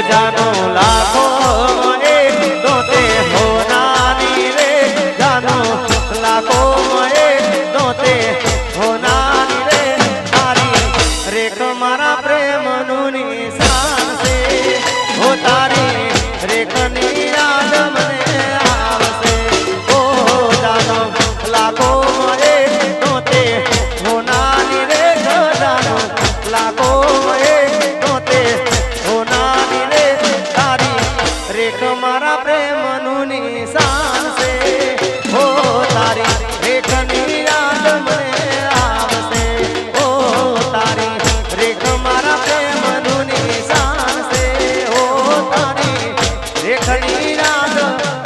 जानो लाखो एक दोते होनानी रे जानो लाखो एक दोते होनानी रे तारी रेख मारा प्रेम नु निशान से हो तारी रेख नी याद मने आवसे ओ जानो लाखो एक दोते होनानी रे जानो लाखो एक दोते होनानी रे तारी रेख मारा प्रेम नु निशान से हो तारी रेख नी याद मने आवसे ओ तारी रेख मारा प्रेम नु निशान से हो तारी रेख नी याद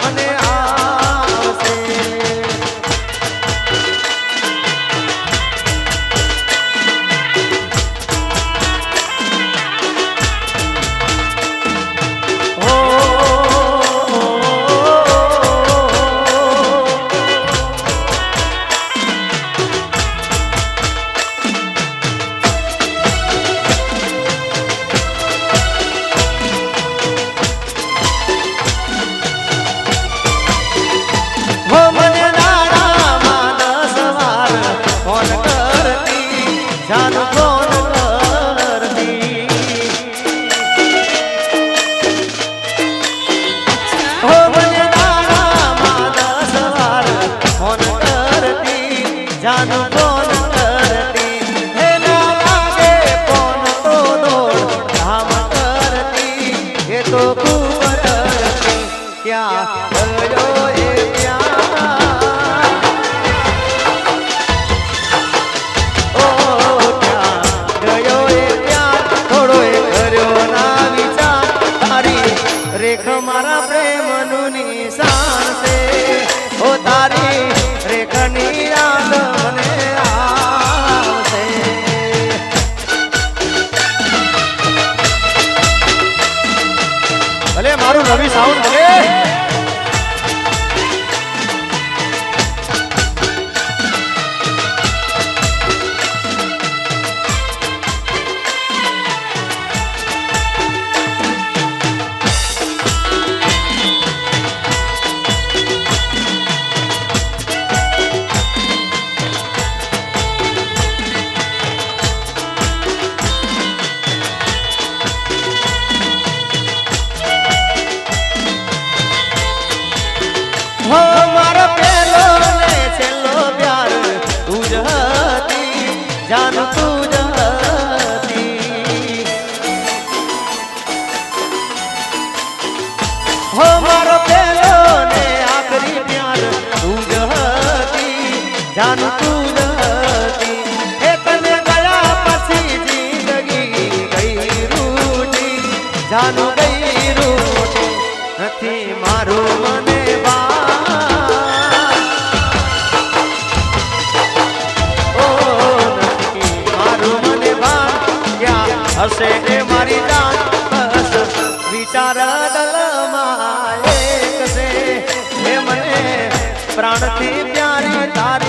मने आवसे जानू कौन करती है ना लागे कौन तो दौड़ धाम करती ये तो खूब करती क्या करो ये प्यार ओ क्या करो ये प्यार थोड़ो ये करो ना विचार तारी रेख मारा प्रेम नु निशान से ओ तारी रेख नी याद मने आवसे भले मारू रवि साउंड भले हो मारा पेलो ने चलो प्यार तुझती जान तुझती हो मारा पेलो ने आखरी प्यार तुझती जान तुझती हे तने गया पछी जिंदगी गई रूठी जानू गई रूठी नथी मारू मने हसे के मारी जान बस विचार दल माए से हे मने प्राण थी प्यारी तार